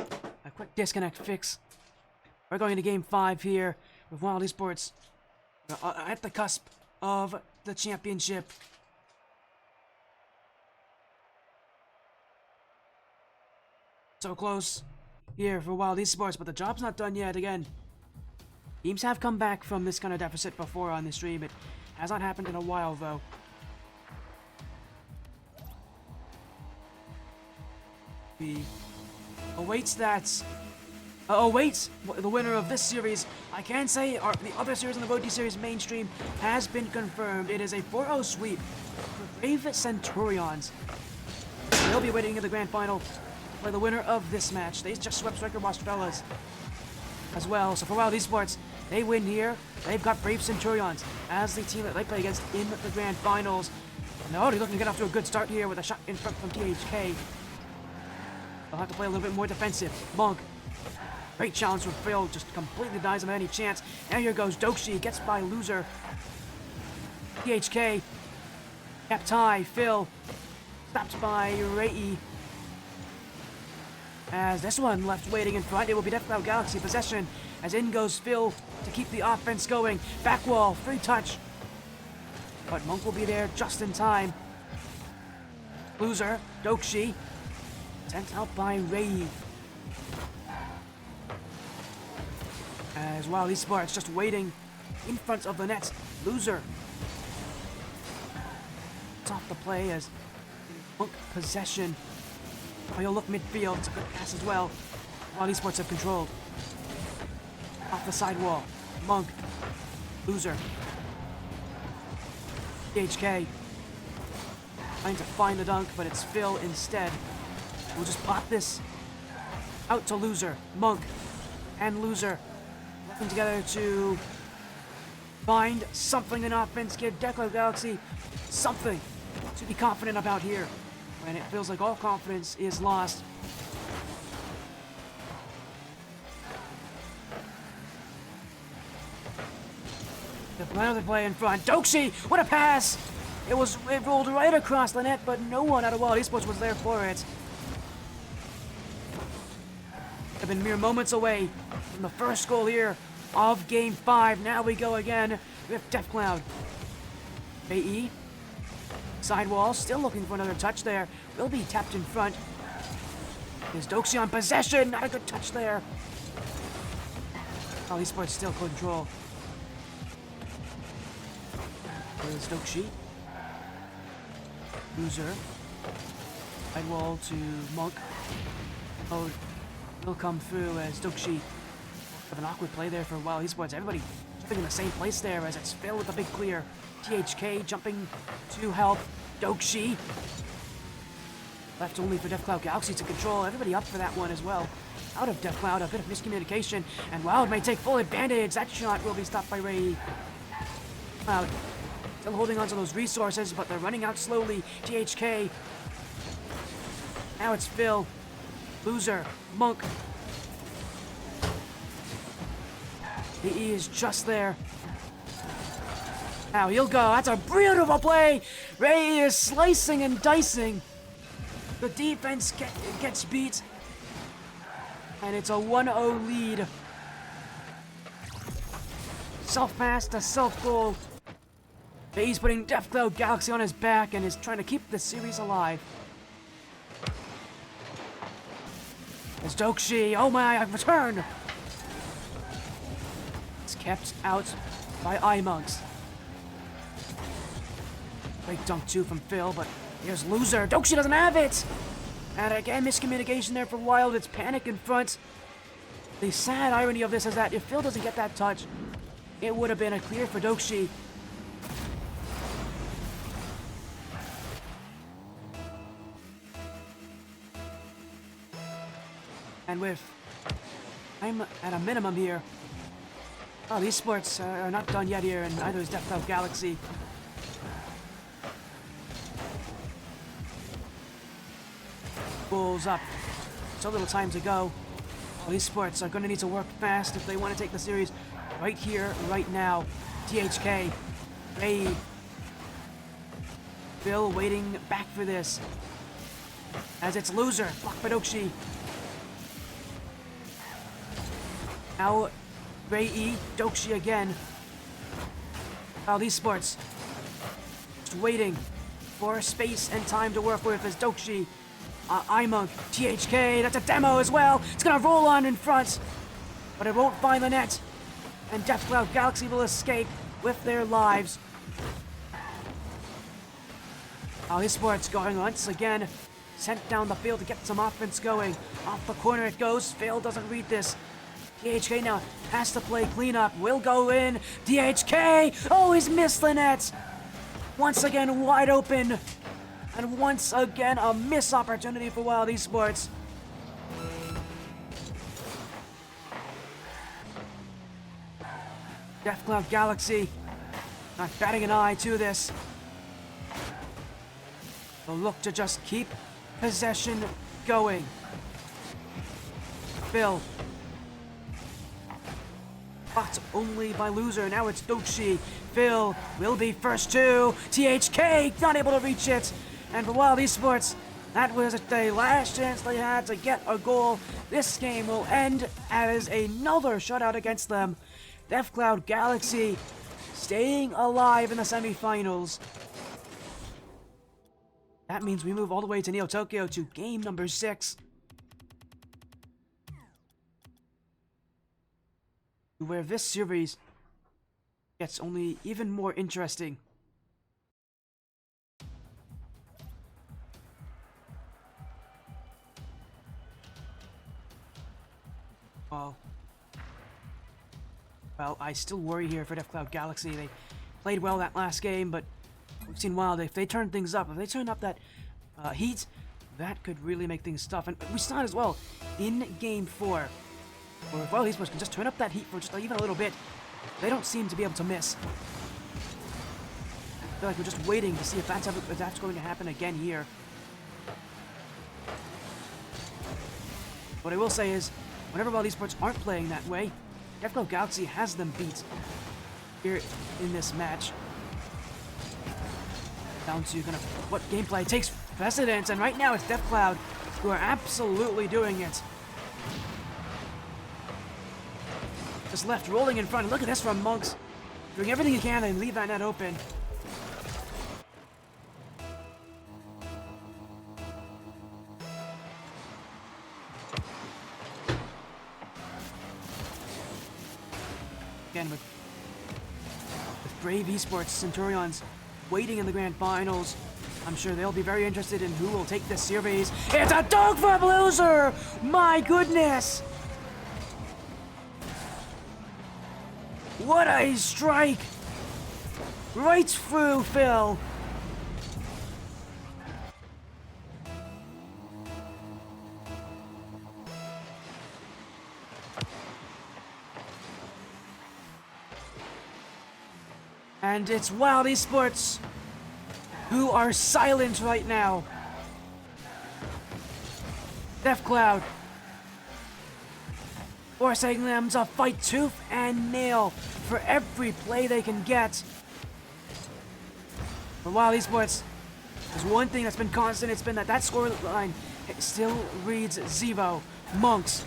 a quick disconnect fix. We're going to Game 5 here with Wild Esports at the cusp of the championship. So close here for Wild Esports, but the job's not done yet. Again, teams have come back from this kind of deficit before on the stream. It has not happened in a while, though. He awaits that. Awaits the winner of this series. I can say the other series in the Road to Series mainstream has been confirmed. It is a 4-0 sweep for Brave Centurions. They'll be waiting in the grand final for the winner of this match. They just swept Striker Boss Fellas as well. So for Wild Esports, they win here. They've got Brave Centurions as the team that they play against in the grand finals. And they're already looking to get off to a good start here with a shot in front from THK. They'll have to play a little bit more defensive. Monk. Great challenge from Phil. Just completely denies him any chance. And here goes Dokshi. Gets by Loser. THK. Kept high. Phil. Stopped by Rei. As this one left waiting in front, it will be Deathcloud Galaxy possession. As in goes Phil to keep the offense going. Back wall. Free touch. But Monk will be there just in time. Loser. Dokshi. Sent out by Rave. As Wild Esports just waiting in front of the net. Loser. It's off the play as Monk possession. He'll look midfield. It's a good pass as well. Wild Esports have controlled. Off the sidewall. Monk. Loser. THK. Trying to find the dunk, but it's Phil instead. We'll just pop this out to Loser. Monk and Loser working together to find something in offense. Give Deathcloud Galaxy something to be confident about here when it feels like all confidence is lost. Another play in front. Dokshi, what a pass! It rolled right across the net, but no one out of Wild Esports was there for it. Have been mere moments away from the first goal here of Game 5. Now we go again with Deathcloud. AE. Sidewall, still looking for another touch there. Will be tapped in front. There's Dokshi on possession. Not a good touch there. Wild Esports still control. There's Dokshi. Loser. Sidewall to Monk. Oh, will come through as Dokshi with an awkward play there for a while. Esports, everybody jumping in the same place there as it's Phil with a big clear. THK jumping to help Dokshi. Left only for Deathcloud Galaxy to control. Everybody up for that one as well. Out of Deathcloud, a bit of miscommunication, and Wild may take full advantage. That shot will be stopped by Ray. Cloud still holding on to those resources, but they're running out slowly. THK. Now it's Phil. Loser. Monk. The E is just there. Now he'll go. That's a beautiful play. Ray is slicing and dicing. The defense gets beat. And it's a 1-0 lead. Self-pass to self-goal. He's putting Deathcloud Galaxy on his back and is trying to keep the series alive. It's Dokshi. Oh my, I've returned. It's kept out by iMonks. Great dunk too from Phil, but here's Loser. Dokshi doesn't have it. And again, miscommunication there for Wild. It's panic in front. The sad irony of this is that if Phil doesn't get that touch, it would have been a clear for Dokshi. And with I'm at a minimum here. Oh, these sports are not done yet here, and neither is Deathcloud Galaxy. Bulls up. So little time to go. Well, these sports are going to need to work fast if they want to take the series right here, right now. THK. Ray. Phil waiting back for this. As it's Loser. Blocked by Dokshi. Now, Ray E. Dokshi again. Wow, these sports. Just waiting for space and time to work with as Dokshi. iMonk, THK, that's a demo as well. It's gonna roll on in front, but it won't find the net. And Deathcloud Galaxy will escape with their lives. ESPORTS going once again. Sent down the field to get some offense going. Off the corner it goes. Phil doesn't read this. DHK now has to play cleanup. Will go in. DHK! Oh, he's missed the net! Once again, wide open. And once again, a miss opportunity for Wild ESPORTS. Deathcloud Galaxy not batting an eye to this. They'll look to just keep possession going. Phil. Blocked only by Loser. Now it's Dokshi. Phil will be first too. THK not able to reach it. And for Wild ESPORTS, that was the last chance they had to get a goal. This game will end as another shutout against them. Deathcloud Galaxy staying alive in the semifinals. That means we move all the way to Neo Tokyo to game number 6. Where this series gets only even more interesting. Well, I still worry here for Deathcloud Galaxy. They played well that last game, but we've seen Wild. If they turn things up, if they turn up that heat, that could really make things tough. And we saw it as well in Game 4. Or if Wild ESPORTS can just turn up that heat for just even a little bit, they don't seem to be able to miss. I feel like we're just waiting to see if that's going to happen again here. What I will say is, whenever Wild ESPORTS aren't playing that way, Deathcloud Galaxy has them beat here in this match. Down to kind of what gameplay takes precedence, and right now it's Deathcloud who are absolutely doing it. Just left rolling in front. And look at this from Monks. Doing everything he can to leave that net open. Again with Brave ESPORTS Centurions waiting in the grand finals. I'm sure they'll be very interested in who will take this series. It's a dog for loser! My goodness! What a strike! Right through Phil. And it's Wild Esports who are silent right now. DeathCloud forcing them to fight tooth and nail for every play they can get. For Wild Esports, there's one thing that's been constant. It's been that score line still reads 0. Monks,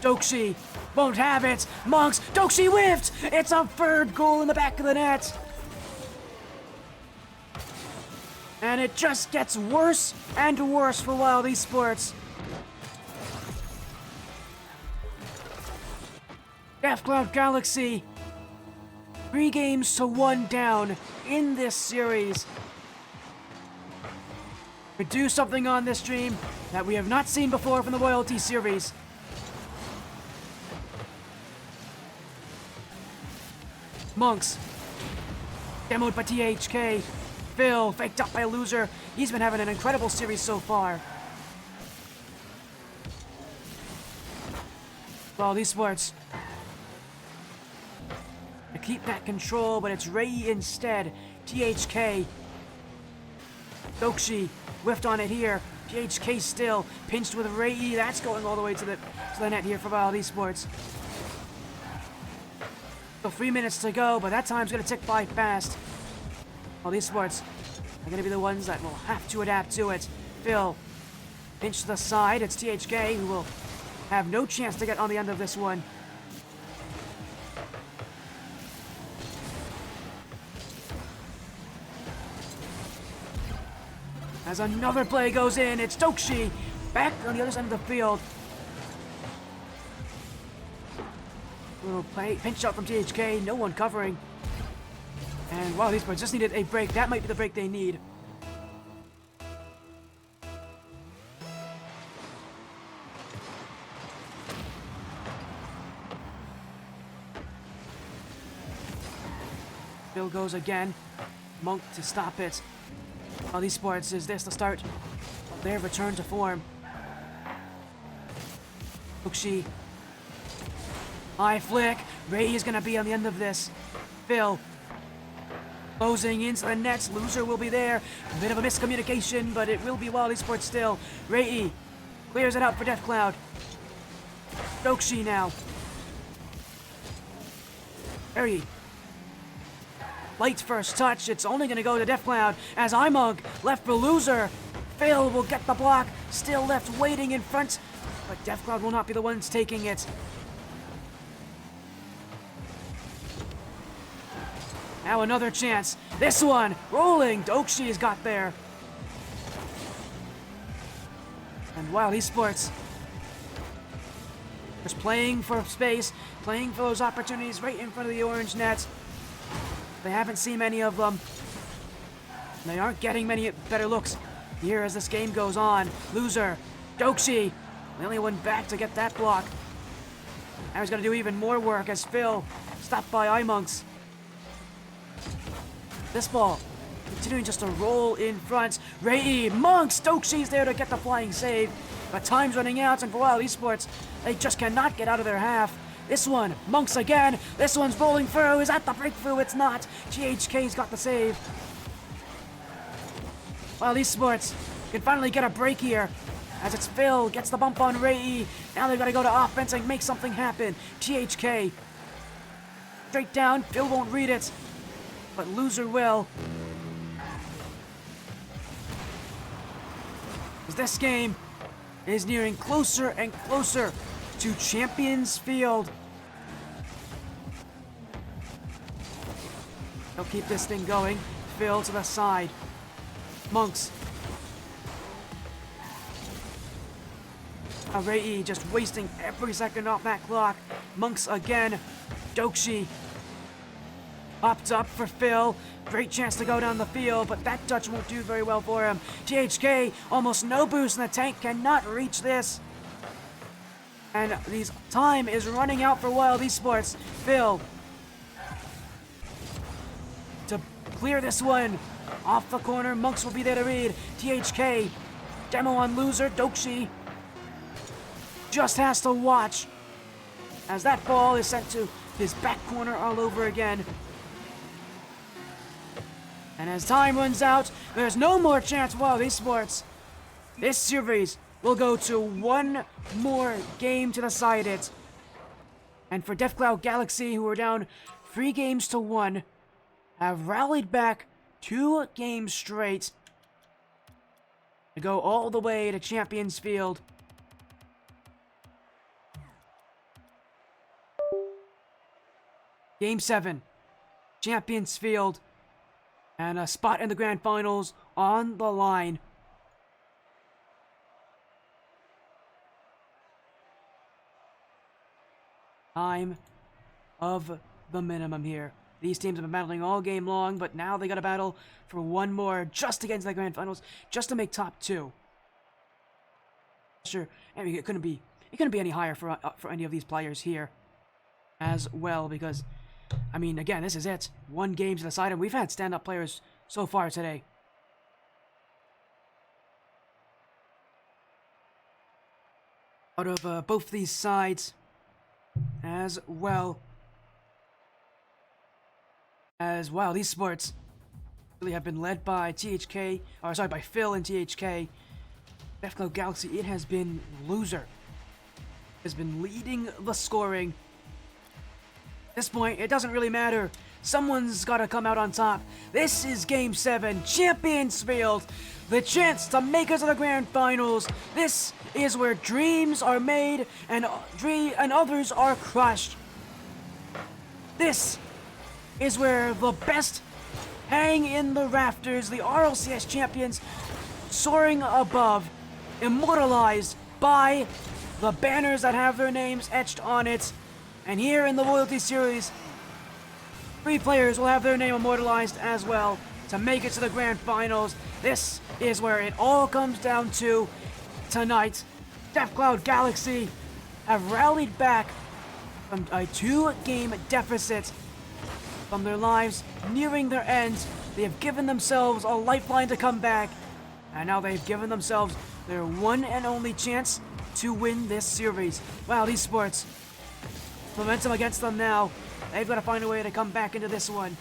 Dokshi won't have it. Monks, Dokshi whiffed. It's a third goal in the back of the net. And it just gets worse and worse for Wild Esports. DeathCloud Galaxy, 3 games to 1 down in this series. We do something on this stream that we have not seen before from the Royalty series. Monks, demoed by THK. Phil, faked up by Loser. He's been having an incredible series so far. Well, these sports to keep that control, but it's Ray instead. THK. Dokshi whiffed on it here. THK still pinched with Ray. That's going all the way to the net here for Wild Esports. So 3 minutes to go, but that time's gonna tick by fast. Well, these sports are going to be the ones that will have to adapt to it. Phil, pinch to the side. It's THK who will have no chance to get on the end of this one. As another play goes in, it's Dokshi back on the other side of the field. Little play, pinch shot from THK, no one covering. And wow, these boys just needed a break. That might be the break they need. Bill goes again. Monk to stop it. Well, Esports, is this the start of their return to form? Dokshi. High flick. Ray is going to be on the end of this. Phil. Closing into the nets. Loser will be there. A bit of a miscommunication, but it will be Wild Esports still. Ray clears it out for DeathCloud. Dokshi now. Very light first touch. It's only going to go to DeathCloud as iMug left for Loser. Phil will get the block. Still left waiting in front, but DeathCloud will not be the ones taking it. Now another chance. This one rolling. Dokshi's got there. And Wild Esports just playing for space, playing for those opportunities right in front of the orange net. They haven't seen many of them. They aren't getting many better looks here as this game goes on. Loser, Dokshi, the only one back to get that block. Now he's going to do even more work as Phil stopped by iMonks. This ball continuing just to roll in front. Ray Monks, Dokshi's there to get the flying save. But time's running out, and for Wild Esports, they just cannot get out of their half. This one, Monks again. This one's rolling through. Is that the breakthrough? It's not. GHK's got the save. Wild Esports can finally get a break here. As it's Phil, gets the bump on Ray. Now they've got to go to offense and make something happen. THK. Straight down. Phil won't read it, but Loser will. As this game is nearing closer and closer to Champions Field. They'll keep this thing going. Phil to the side. Monks. Ray just wasting every second off that clock. Monks again. Dokshi. Popped up for Phil. Great chance to go down the field, but that touch won't do very well for him. THK, almost no boost in the tank, cannot reach this. And time is running out for Wild Esports. Phil, to clear this one. Off the corner, Monks will be there to read. THK, demo on loser, Dokshi. Just has to watch as that ball is sent to his back corner all over again. And as time runs out, there's no more chance for Wild Esports. This series will go to one more game to decide it. And for DeathCloud Galaxy, who are down 3-1, have rallied back 2 games straight to go all the way to Champions Field. Game 7, Champions Field, and a spot in the Grand Finals on the line. Time of the minimum here. These teams have been battling all game long, but now they got to battle for one more just to get into the Grand Finals, just to make top 2. Sure, I mean, it couldn't be any higher for any of these players here as well, because I mean, again, this is it. 1 game to decide, and we've had stand-up players so far today. Out of both these sides, as well as Wild Esports really have been led by by Phil and THK. DeathCloud Galaxy, it has been loser. Has been leading the scoring. At this point, it doesn't really matter. Someone's got to come out on top. This is Game 7, Champions Field. The chance to make it to the Grand Finals. This is where dreams are made and others are crushed. This is where the best hang in the rafters. The RLCS champions soaring above, immortalized by the banners that have their names etched on it. And here in the Loyalty Series, 3 players will have their name immortalized as well to make it to the Grand Finals. This is where it all comes down to tonight. DeathCloud Galaxy have rallied back from a 2-game deficit from their lives nearing their end. They have given themselves a lifeline to come back, and now they've given themselves their one and only chance to win this series. Wild Esports, momentum against them now. They've got to find a way to come back into this one.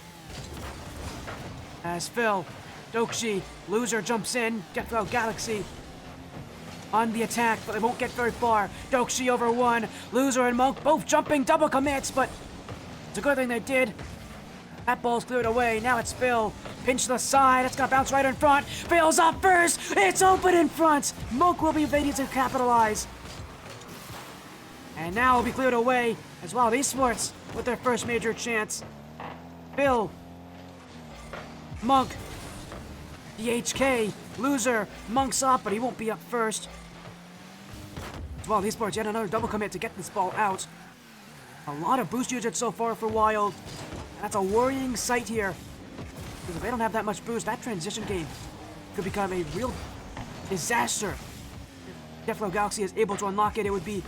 As Phil, Dokshi, loser jumps in. DeathCloud Galaxy on the attack, but they won't get very far. Dokshi over 1. Loser and Monk both jumping double commits, but it's a good thing they did. That ball's cleared away. Now it's Phil. Pinch to the side. It's gonna bounce right in front. Phil's up first. It's open in front. Monk will be ready to capitalize. And now it'll be cleared away as Wild Esports with their first major chance. Phil, Monk, DHK, loser, Monk's up, but he won't be up first. As Wild Esports, yet another double commit to get this ball out. A lot of boost usage so far for Wild. That's a worrying sight here. Because if they don't have that much boost, that transition game could become a real disaster. If DeathCloud Galaxy is able to unlock it, it would be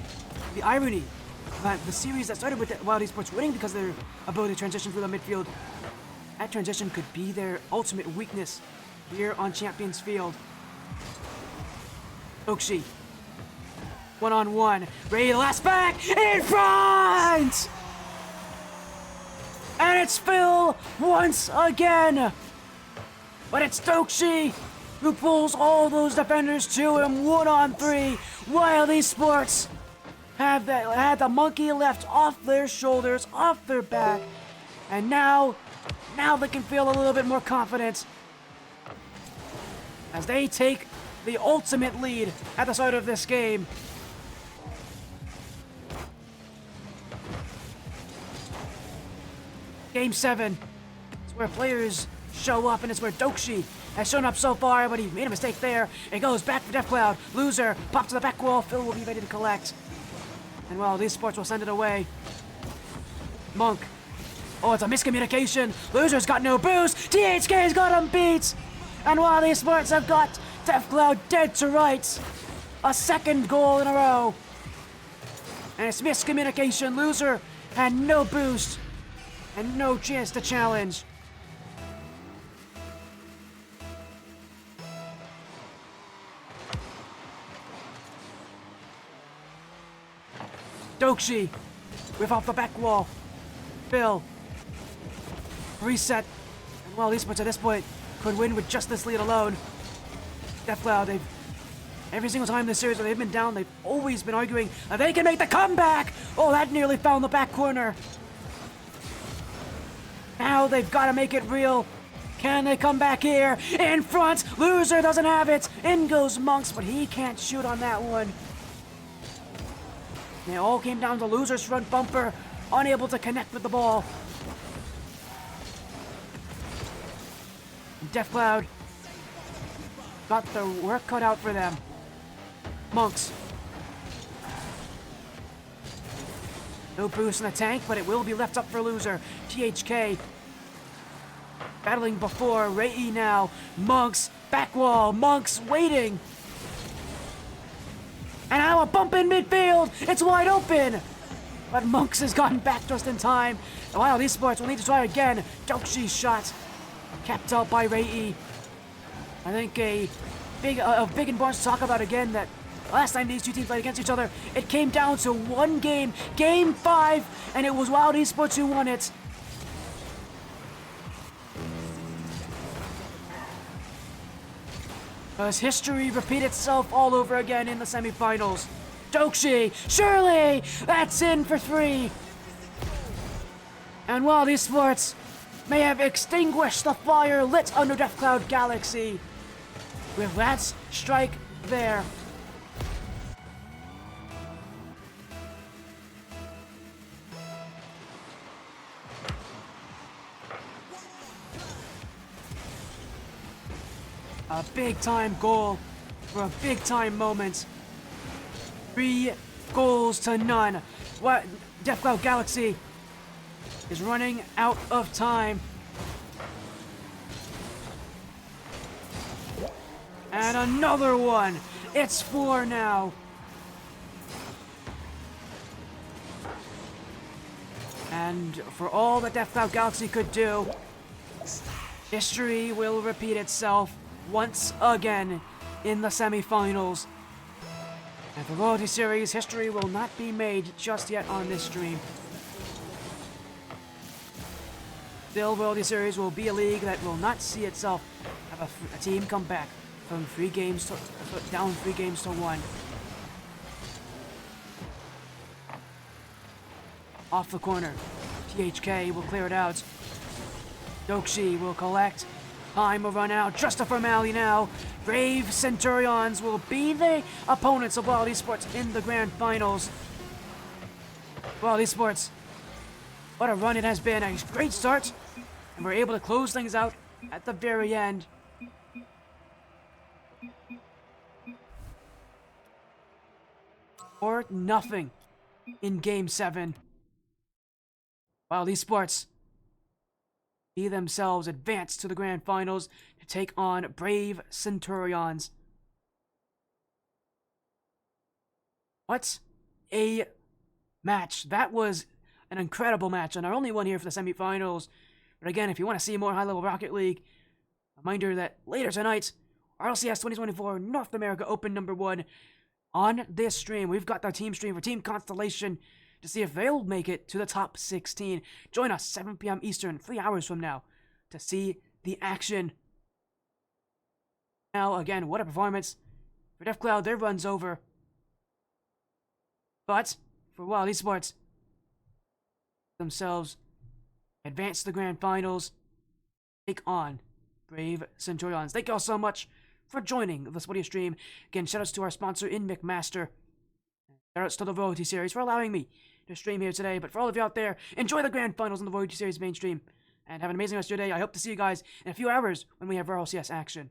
the irony that the series that started with Wild Esports winning because of their ability to transition through the midfield, that transition could be their ultimate weakness here on Champions Field. Dokshi, 1-on-1, ready to last back, in front! And it's Phil once again! But it's Dokshi who pulls all those defenders to him 1-on-3. Wild Esports had the monkey left off their shoulders, off their back, and now they can feel a little bit more confident as they take the ultimate lead at the start of this game. Game 7. It's where players show up, and it's where Dokshi has shown up so far, but he made a mistake there. It goes back for DeathCloud. Loser, pop to the back wall. Phil will be ready to collect. And well, Esports will send it away. Monk, Oh, it's a miscommunication. Loser's got no boost. THK's got him beat. And while the Esports have got DeathCloud dead to rights, a second goal in a row. And it's miscommunication. Loser had no boost and no chance to challenge. Dokshi, whip off the back wall. Bill, reset. And while Esports at this point could win with just this lead alone, DeathCloud, every single time in this series where they've been down, they've always been arguing that they can make the comeback. Oh, that nearly found the back corner. Now they've got to make it real. Can they come back here? In front, Loser doesn't have it. In goes Monks, but he can't shoot on that one. It all came down to Loser's front bumper, unable to connect with the ball. DeathCloud got the work cut out for them. Monks. No boost in the tank, but it will be left up for Loser. THK battling before. Ray now. Monks. Back wall. Monks waiting. And now a bump in midfield. It's wide open. But Monks has gotten back just in time. Wild Esports will need to try again. Dokshi's shot. Capped out by Ray. I think a big and important to talk about again that last time these two teams played against each other, it came down to one game, Game 5, and it was Wild Esports who won it. Does history repeat itself all over again in the semifinals? Dokshi, surely, that's in for 3. And Wild Esports may have extinguished the fire lit under DeathCloud Galaxy with that strike there. A big-time goal for a big-time moment. 3 goals to none. What? DeathCloud Galaxy is running out of time. And another one. It's 4 now. And for all that DeathCloud Galaxy could do, history will repeat itself once again in the semifinals. And for Royalty Series, history will not be made just yet on this stream. Still, Royalty Series will be a league that will not see itself have a team come back from 3 games to down 3 games to 1. Off the corner, THK will clear it out. Dokshi will collect. Time will run out. Just a formality now. Brave Centurions will be the opponents of Wild Esports in the grand finals. Wild Esports, what a run it has been. A great start. And we're able to close things out at the very end. Or nothing in Game 7. Wild Esports see themselves advance to the grand finals to take on Brave Centurions. What a match. That was an incredible match, and our only one here for the semifinals. But again, if you want to see more high-level Rocket League, reminder that later tonight, RLCS 2024 North America Open #1 on this stream. We've got the team stream for Team Constellation to see if they'll make it to the top 16. Join us 7 p.m. Eastern, 3 hours from now, to see the action. Now, again, what a performance. For DeathCloud, their run's over. But, for Wild Esports, themselves advance to the grand finals, take on Brave Centurions. Thank you all so much for joining this video stream. Again, shoutouts to our sponsor in McMaster. Shoutouts to the Royalty Series for allowing me to stream here today. But for all of you out there, enjoy the grand finals on the Royalty Series main stream. And have an amazing rest of your day. I hope to see you guys in a few hours when we have RLCS action.